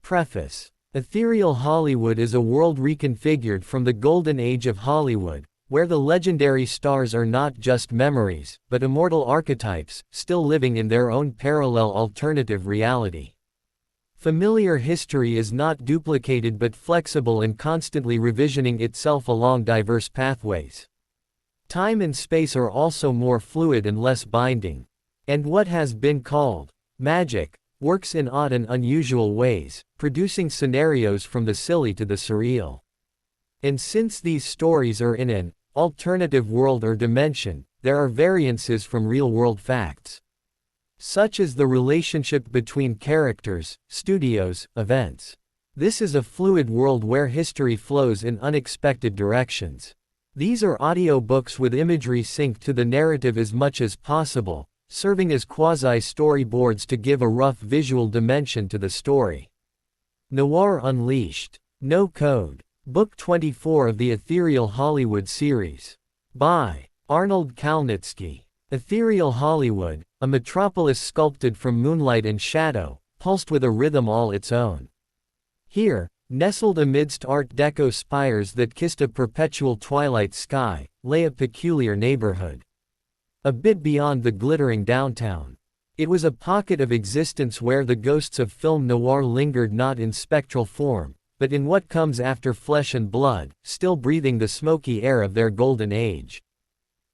Preface. Ethereal Hollywood is a world reconfigured from the golden age of Hollywood, where the legendary stars are not just memories, but immortal archetypes, still living in their own parallel alternative reality. Familiar history is not duplicated but flexible and constantly revisioning itself along diverse pathways. Time and space are also more fluid and less binding. And what has been called magic works in odd and unusual ways, producing scenarios from the silly to the surreal. And since these stories are in an alternative world or dimension, there are variances from real-world facts, such as the relationship between characters, studios, events. This is a fluid world where history flows in unexpected directions. These are audiobooks with imagery synced to the narrative as much as possible, serving as quasi-storyboards to give a rough visual dimension to the story. Noir Unleashed. No Code. Book 24 of the Ethereal Hollywood series. By Arnold Kalnitsky. Ethereal Hollywood, a metropolis sculpted from moonlight and shadow, pulsed with a rhythm all its own. Here, nestled amidst Art Deco spires that kissed a perpetual twilight sky, lay a peculiar neighborhood. A bit beyond the glittering downtown. It was a pocket of existence where the ghosts of film noir lingered not in spectral form, but in what comes after flesh and blood, still breathing the smoky air of their golden age.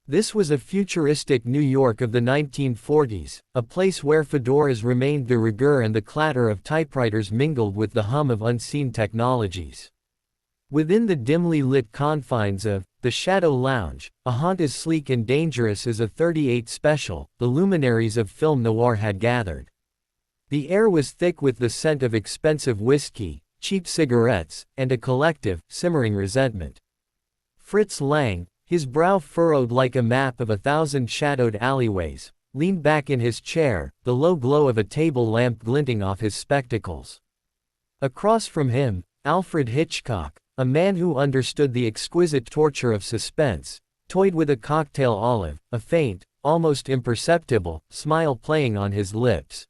This was a futuristic New York of the 1940s, a place where fedoras remained de rigueur and the clatter of typewriters mingled with the hum of unseen technologies. Within the dimly lit confines of the Shadow Lounge, a haunt as sleek and dangerous as a 38 special, the luminaries of film noir had gathered. The air was thick with the scent of expensive whiskey, cheap cigarettes, and a collective, simmering resentment. Fritz Lang, his brow furrowed like a map of 1,000 shadowed alleyways, leaned back in his chair, the low glow of a table lamp glinting off his spectacles. Across from him, Alfred Hitchcock, a man who understood the exquisite torture of suspense, toyed with a cocktail olive, a faint, almost imperceptible, smile playing on his lips.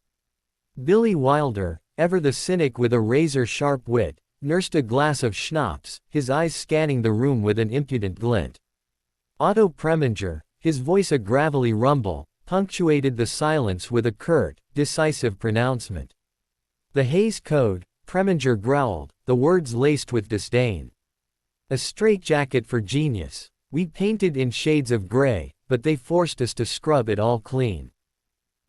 Billy Wilder, ever the cynic with a razor-sharp wit, nursed a glass of schnapps, his eyes scanning the room with an impudent glint. Otto Preminger, his voice a gravelly rumble, punctuated the silence with a curt, decisive pronouncement. "The Hays Code," Preminger growled, the words laced with disdain. "A straitjacket for genius. We painted in shades of gray, but they forced us to scrub it all clean.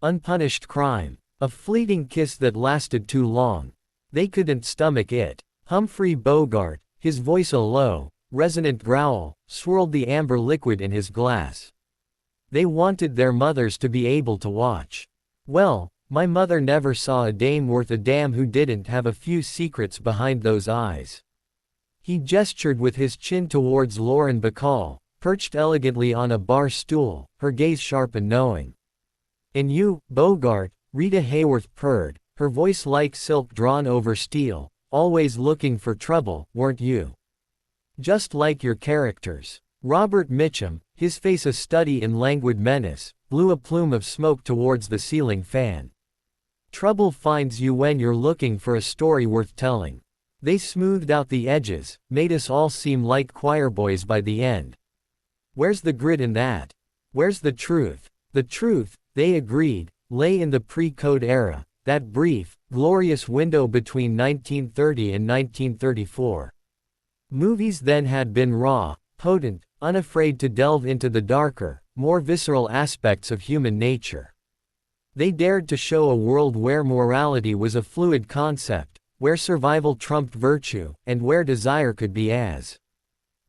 Unpunished crime. A fleeting kiss that lasted too long. They couldn't stomach it." Humphrey Bogart, his voice a low, resonant growl, swirled the amber liquid in his glass. "They wanted their mothers to be able to watch. Well, my mother never saw a dame worth a damn who didn't have a few secrets behind those eyes." He gestured with his chin towards Lorre and Bacall, perched elegantly on a bar stool, her gaze sharp and knowing. "And you, Bogart," Rita Hayworth purred, her voice like silk drawn over steel, "always looking for trouble, weren't you? Just like your characters." Robert Mitchum, his face a study in languid menace, blew a plume of smoke towards the ceiling fan. "Trouble finds you when you're looking for a story worth telling. They smoothed out the edges, made us all seem like choirboys by the end. Where's the grit in that? Where's the truth?" The truth, they agreed, lay in the pre-code era, that brief, glorious window between 1930 and 1934. Movies then had been raw, potent, unafraid to delve into the darker, more visceral aspects of human nature. They dared to show a world where morality was a fluid concept, where survival trumped virtue, and where desire could be as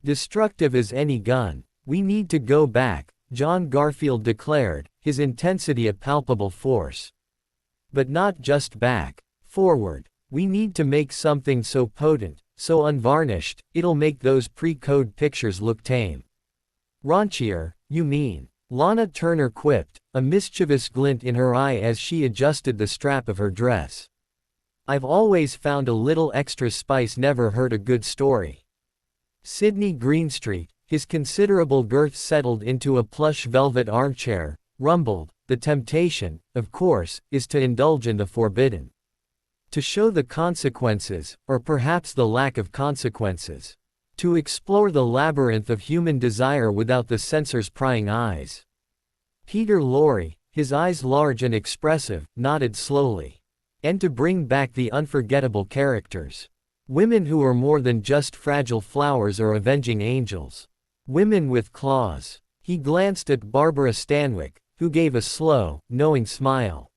destructive as any gun. "We need to go back," John Garfield declared, his intensity a palpable force. "But not just back. Forward. We need to make something so potent, so unvarnished, it'll make those pre-code pictures look tame." "Raunchier, you mean?" Lana Turner quipped, a mischievous glint in her eye as she adjusted the strap of her dress. "I've always found a little extra spice never hurt a good story." Sidney Greenstreet, his considerable girth settled into a plush velvet armchair, rumbled, "The temptation, of course, is to indulge in the forbidden. To show the consequences, or perhaps the lack of consequences. To explore the labyrinth of human desire without the censor's prying eyes. Peter Lorre, his eyes large and expressive, nodded slowly. And to bring back the unforgettable characters. Women who are more than just fragile flowers or avenging angels. Women with claws. He glanced at Barbara Stanwyck, who gave a slow, knowing smile.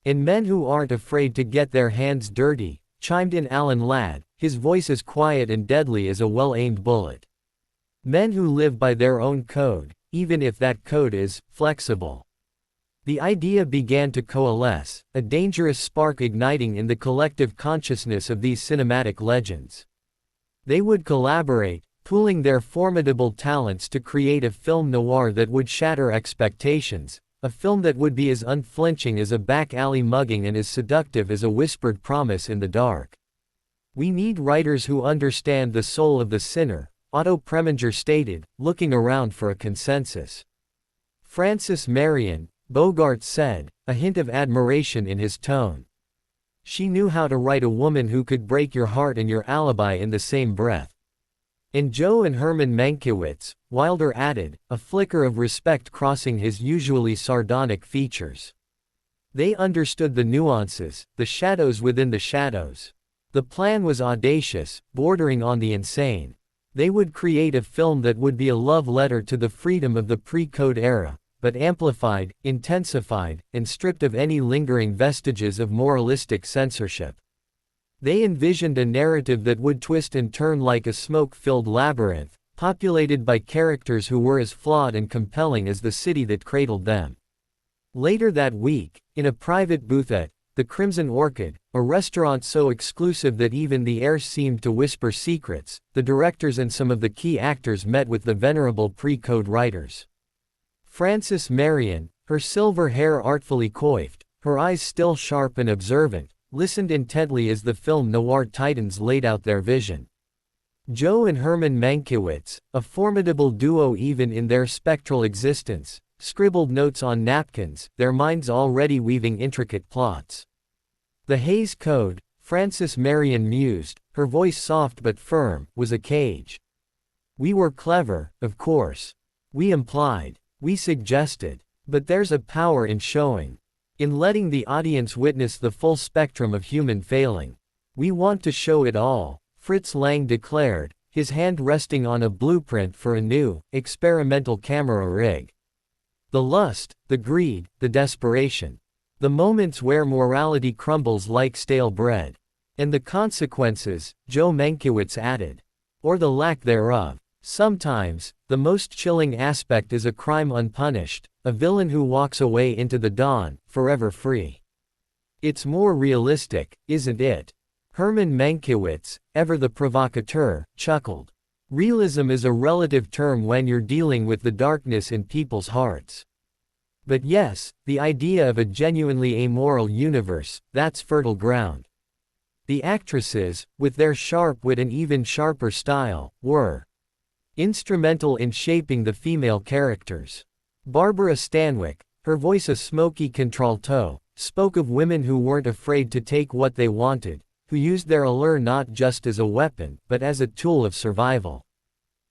And men who aren't afraid to get their hands dirty, chimed in Alan Ladd, his voice as quiet and deadly as a well-aimed bullet. Men who live by their own code, even if that code is flexible. The idea began to coalesce, a dangerous spark igniting in the collective consciousness of these cinematic legends. They would collaborate, pooling their formidable talents to create a film noir that would shatter expectations, a film that would be as unflinching as a back-alley mugging and as seductive as a whispered promise in the dark. We need writers who understand the soul of the sinner, Otto Preminger stated, looking around for a consensus. Frances Marion, Bogart said, a hint of admiration in his tone. She knew how to write a woman who could break your heart and your alibi in the same breath. And Joe and Herman Mankiewicz, Wilder added, a flicker of respect crossing his usually sardonic features. They understood the nuances, the shadows within the shadows. The plan was audacious, bordering on the insane. They would create a film that would be a love letter to the freedom of the pre-code era, but amplified, intensified, and stripped of any lingering vestiges of moralistic censorship. They envisioned a narrative that would twist and turn like a smoke-filled labyrinth, populated by characters who were as flawed and compelling as the city that cradled them. Later that week, in a private booth at the Crimson Orchid, a restaurant so exclusive that even the air seemed to whisper secrets, the directors and some of the key actors met with the venerable pre-code writers. Frances Marion, her silver hair artfully coiffed, her eyes still sharp and observant, listened intently as the film noir titans laid out their vision. Joe and Herman Mankiewicz, a formidable duo even in their spectral existence, scribbled notes on napkins, their minds already weaving intricate plots. The Hays Code, Frances Marion mused, her voice soft but firm, was a cage. We were clever, of course. We implied. We suggested. But there's a power in showing. In letting the audience witness the full spectrum of human failing. We want to show it all, Fritz Lang declared, his hand resting on a blueprint for a new, experimental camera rig. The lust, the greed, the desperation. The moments where morality crumbles like stale bread. And the consequences, Joe Mankiewicz added. Or the lack thereof. Sometimes, the most chilling aspect is a crime unpunished, a villain who walks away into the dawn, forever free. It's more realistic, isn't it? Herman Mankiewicz, ever the provocateur, chuckled. Realism is a relative term when you're dealing with the darkness in people's hearts. But yes, the idea of a genuinely amoral universe, that's fertile ground. The actresses, with their sharp wit and even sharper style, were instrumental in shaping the female characters. Barbara Stanwyck, her voice a smoky contralto, spoke of women who weren't afraid to take what they wanted, who used their allure not just as a weapon, but as a tool of survival.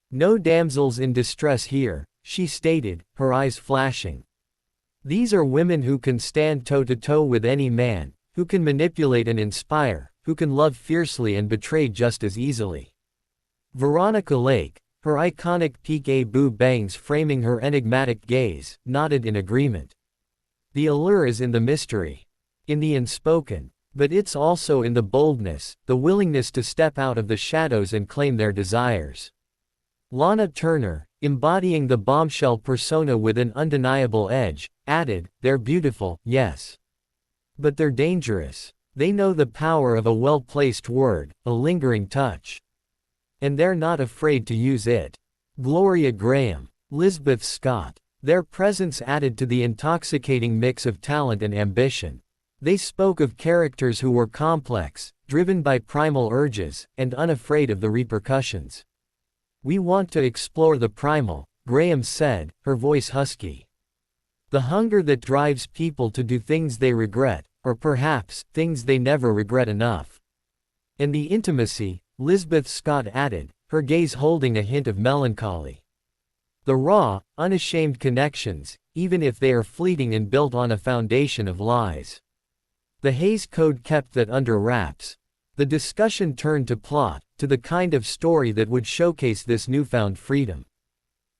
No damsels in distress here, she stated, her eyes flashing. These are women who can stand toe-to-toe with any man, who can manipulate and inspire, who can love fiercely and betray just as easily. Veronica Lake, her iconic peek-a-boo bangs framing her enigmatic gaze, nodded in agreement. The allure is in the mystery. In the unspoken. But it's also in the boldness, the willingness to step out of the shadows and claim their desires. Lana Turner, embodying the bombshell persona with an undeniable edge, added, they're beautiful, yes. But they're dangerous. They know the power of a well-placed word, a lingering touch. And they're not afraid to use it. Gloria Grahame, Lizbeth Scott. Their presence added to the intoxicating mix of talent and ambition. They spoke of characters who were complex, driven by primal urges, and unafraid of the repercussions. We want to explore the primal, Grahame said, her voice husky. The hunger that drives people to do things they regret, or perhaps, things they never regret enough. And the intimacy, Lizbeth Scott added, her gaze holding a hint of melancholy. The raw, unashamed connections, even if they are fleeting and built on a foundation of lies. The Hays Code kept that under wraps. The discussion turned to plot, to the kind of story that would showcase this newfound freedom.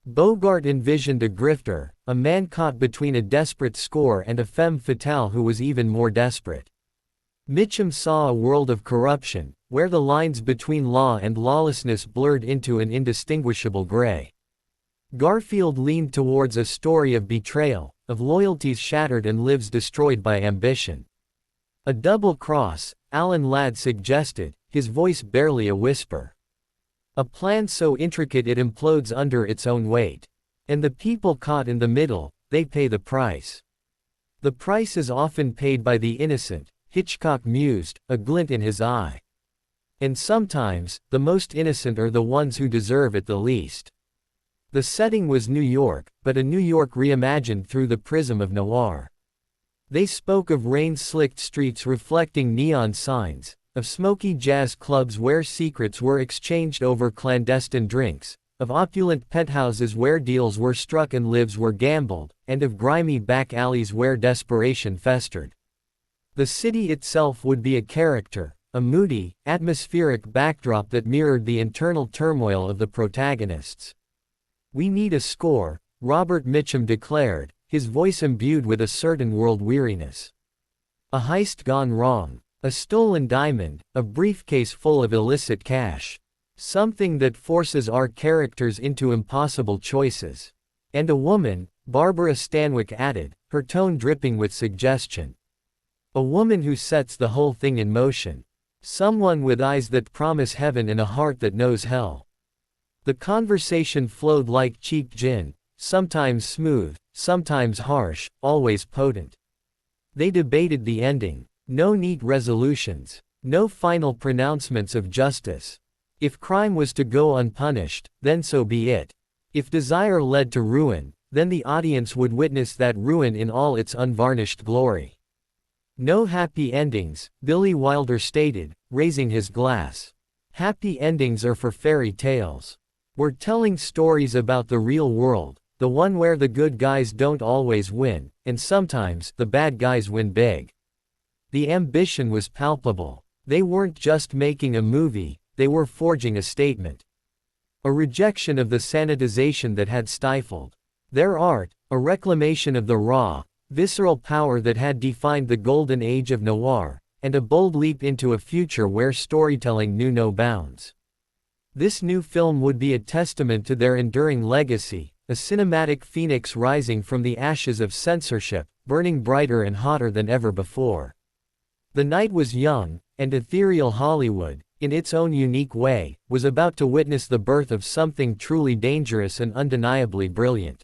Bogart envisioned a grifter, a man caught between a desperate score and a femme fatale who was even more desperate. Mitchum saw a world of corruption, where the lines between law and lawlessness blurred into an indistinguishable gray. Garfield leaned towards a story of betrayal, of loyalties shattered and lives destroyed by ambition. A double cross, Alan Ladd suggested, his voice barely a whisper. A plan so intricate it implodes under its own weight. And the people caught in the middle, they pay the price. The price is often paid by the innocent, Hitchcock mused, a glint in his eye. And sometimes, the most innocent are the ones who deserve it the least. The setting was New York, but a New York reimagined through the prism of noir. They spoke of rain-slicked streets reflecting neon signs, of smoky jazz clubs where secrets were exchanged over clandestine drinks, of opulent penthouses where deals were struck and lives were gambled, and of grimy back alleys where desperation festered. The city itself would be a character, a moody, atmospheric backdrop that mirrored the internal turmoil of the protagonists. "We need a score," Robert Mitchum declared, his voice imbued with a certain world weariness. A heist gone wrong. A stolen diamond, a briefcase full of illicit cash. Something that forces our characters into impossible choices. And a woman, Barbara Stanwyck added, her tone dripping with suggestion. A woman who sets the whole thing in motion. Someone with eyes that promise heaven and a heart that knows hell. The conversation flowed like cheap gin, sometimes smooth, sometimes harsh, always potent. They debated the ending. No neat resolutions. No final pronouncements of justice. If crime was to go unpunished, then so be it. If desire led to ruin, then the audience would witness that ruin in all its unvarnished glory. No happy endings, Billy Wilder stated, raising his glass. Happy endings are for fairy tales. We're telling stories about the real world, the one where the good guys don't always win, and sometimes the bad guys win big. The ambition was palpable. They weren't just making a movie, they were forging a statement. A rejection of the sanitization that had stifled their art, a reclamation of the raw, visceral power that had defined the golden age of noir, and a bold leap into a future where storytelling knew no bounds. This new film would be a testament to their enduring legacy, a cinematic phoenix rising from the ashes of censorship, burning brighter and hotter than ever before. The night was young, and Ethereal Hollywood, in its own unique way, was about to witness the birth of something truly dangerous and undeniably brilliant.